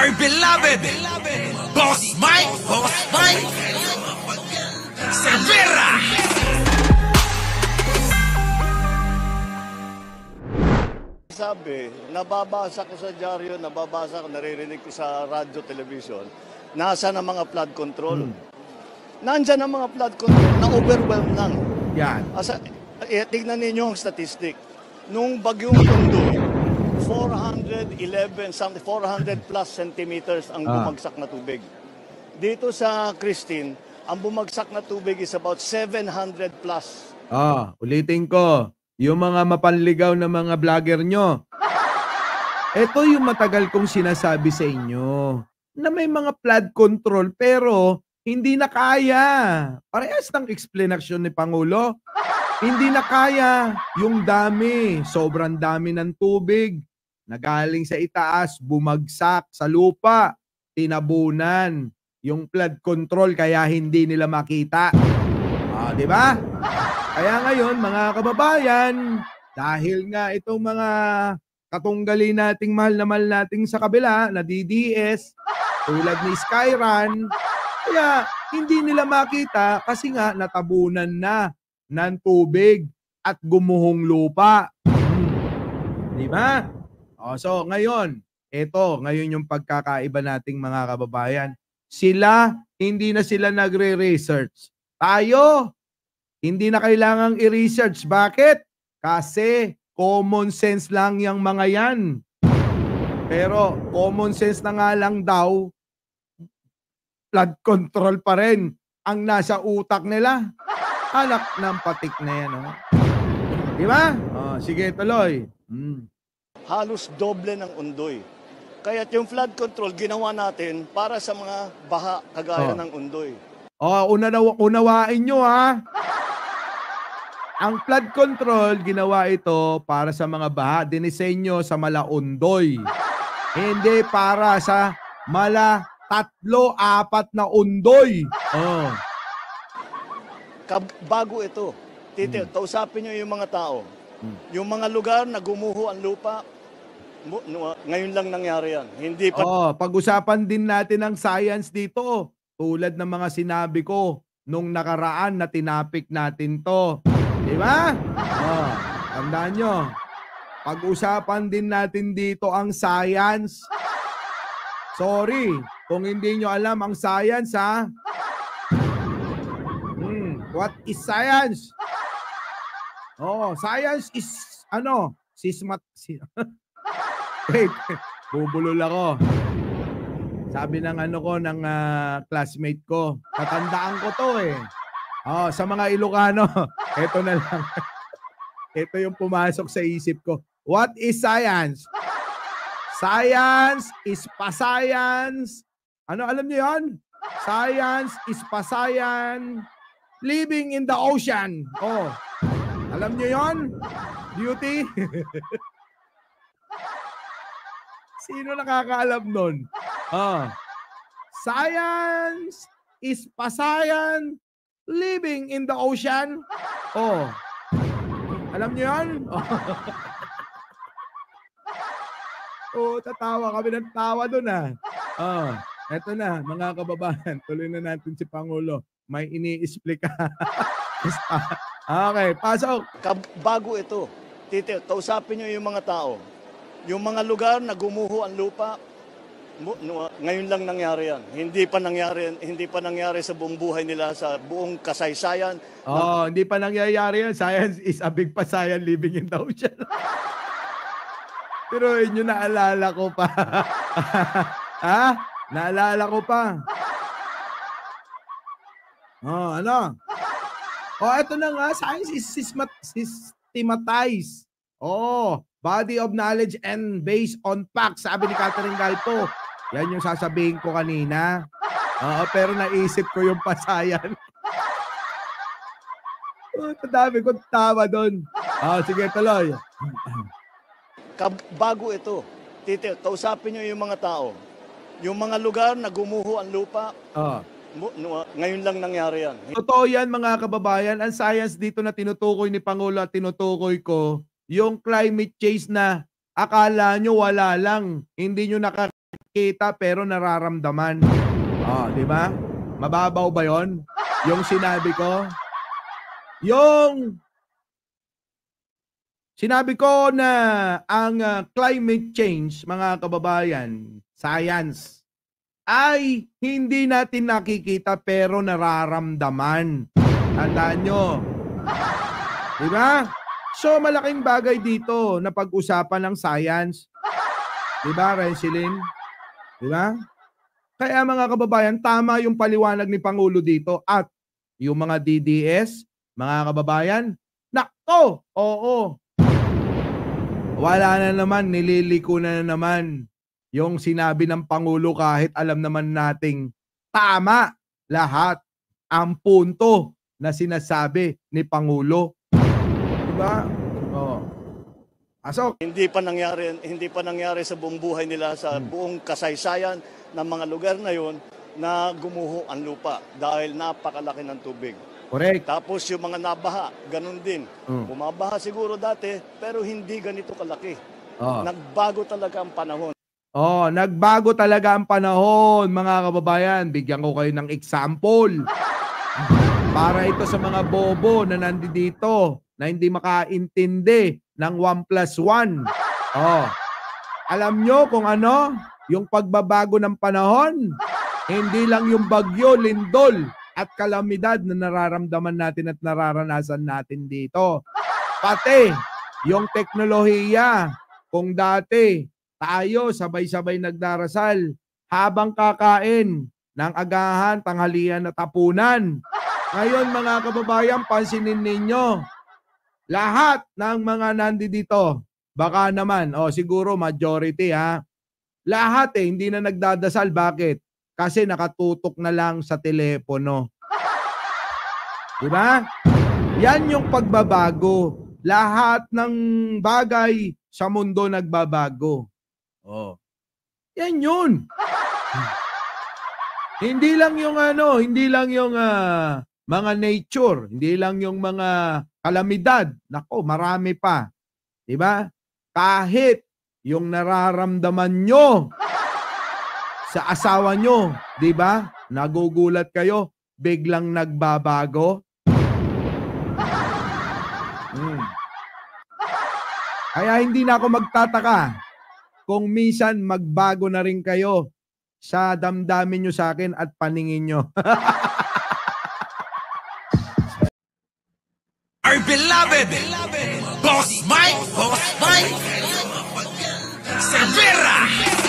my beloved Boss Mike Cervera. Sabi, nababasa ko sa dyaryo, nababasa ko, naririnig ko sa radyo, television, nasa na mga flood control. Nandyan ang mga flood control na overwhelmed lang. Yan. Tignan ninyo ang statistic. Nung bagyong Undoy, 400 plus centimeters ang bumagsak na tubig. Dito sa Christine, ang bumagsak na tubig is about 700 plus. Ulitin ko. Yung mga mapanligaw na mga vlogger nyo. Ito yung matagal kong sinasabi sa inyo. Na may mga flood control pero hindi na kaya. Parehas ng explanation ni Pangulo. Hindi na kaya yung dami. Sobrang dami ng tubig. Nagaling sa itaas, bumagsak sa lupa. Tinabunan. Yung flood control kaya hindi nila makita. Di ba? Kaya ngayon, mga kababayan, dahil nga itong mga katunggali nating mahal nating sa kabila, na DDS, tulad ni Skyran, kaya hindi nila makita kasi nga natabunan na ng tubig at gumuhong lupa. Di ba? So ngayon, ngayon yung pagkakaiba nating mga kababayan. Hindi na sila nagre-research. Tayo, hindi na kailangang i-research. Bakit? Kasi common sense lang yung mga yan. Pero common sense na nga lang daw, flood control pa rin ang nasa utak nila. Anak ng patik na yan. Di ba? Sige, tuloy. Halos doble ng Undoy. Kaya yung flood control ginawa natin para sa mga baha kagaya ng Undoy. Unawain nyo ha. Ang flood control, ginawa ito para sa mga baha. Dinisenyo sa Malaundoy. Hindi para sa mala 3-4 na undoy. Bago ito, kausapin nyo yung mga tao. Yung mga lugar na gumuho ang lupa, ngayon lang nangyari yan. Hindi pa... pag-usapan din natin ang science dito. Tulad ng mga sinabi ko nung nakaraan na tinapik natin to. Diba? Tandaan nyo. Pag-usapan din natin dito ang science. Sorry, kung hindi nyo alam ang science, ha? What is science? Science is, Wait, bubulol ako. Sabi ng ng classmate ko, tatandaan ko to eh. Sa mga Ilocano, eto na lang. Ito yung pumasok sa isip ko. What is science? Science is pa-science. Alam niyo yun? Science is pa-science. Living in the ocean. Alam niyo yun? Beauty? Sino nakakaalam nun? Science is pa-science. Living in the ocean. Alam niyo yun? Tatawa kami ng tawa dun eto na, mga kababayan. Tuloy na natin si Pangulo. May ini-explica. Okay, pasok. Bago ito, kausapin nyo yung mga tao. Yung mga lugar na gumuho ang lupa, ngayon lang nangyari yan. Hindi pa nangyari sa buong buhay nila, sa buong kasaysayan. Hindi pa nangyayari yan. Science is a big pa-science living in the ocean. Pero inyo naalala ko pa. Naalala ko pa. Ito na nga. Science is systematized. Body of knowledge and based on facts. Sabi ni Catherine Galpo. Yan yung sasabihin ko kanina. Pero naisip ko yung pasayan. Dami ko tawa doon. Sige, tuloy. Bago ito, kausapin nyo yung mga tao. Yung mga lugar na gumuho ang lupa, ngayon lang nangyari yan. Totoo yan, mga kababayan. Ang science dito na tinutukoy ni Pangulo at tinutukoy ko, yung climate change na akala nyo wala lang. Hindi nyo nakakita nakikita pero nararamdaman. Oh, di ba? Mababaw ba 'yon? Yung sinabi ko? Yung sinabi ko na ang climate change, mga kababayan, science, ay hindi natin nakikita pero nararamdaman. Tandaan nyo. Diba? So, malaking bagay dito na pag-usapan ng science. Diba, Rensilin? Diba? Kaya mga kababayan, tama yung paliwanag ni Pangulo dito. At yung mga DDS, mga kababayan, nako, oo. Wala na naman, nililiko na naman yung sinabi ng Pangulo kahit alam naman nating tama lahat ang punto na sinasabi ni Pangulo. Diba? Oh. So, Hindi pa nangyari sa buong buhay nila, sa buong kasaysayan ng mga lugar na yon na gumuho ang lupa dahil napakalaki ng tubig. correct. Tapos yung mga nabaha, ganun din. Bumabaha siguro dati, pero hindi ganito kalaki. Oh. Nagbago talaga ang panahon. Oh, nagbago talaga ang panahon, mga kababayan. Bigyan ko kayo ng example. Para ito sa mga bobo na nandito na hindi makaintindi ng 1+1. Oh. Alam nyo kung ano? Yung pagbabago ng panahon. Hindi lang yung bagyo, lindol, at kalamidad na nararamdaman natin at nararanasan natin dito. Pati yung teknolohiya. Kung dati tayo sabay-sabay nagdarasal habang kakain ng agahan, tanghalian at hapunan. Ngayon mga kababayan, pansinin ninyo, lahat ng mga nandito, baka naman, siguro majority ha, lahat hindi na nagdadasal. Bakit? Kasi nakatutok na lang sa telepono. Diba? Yan yung pagbabago. Lahat ng bagay sa mundo nagbabago. Oh. Yan yun. Hindi lang yung mga nature, hindi lang yung mga kalamidad. Nako, marami pa. 'Di ba? Kahit yung nararamdaman nyo sa asawa nyo, 'di ba? Nagugulat kayo, biglang nagbabago. Kaya hindi na ako magtataka kung minsan magbago na rin kayo sa damdamin nyo sa akin at paningin nyo. Our beloved Boss Mike Severa.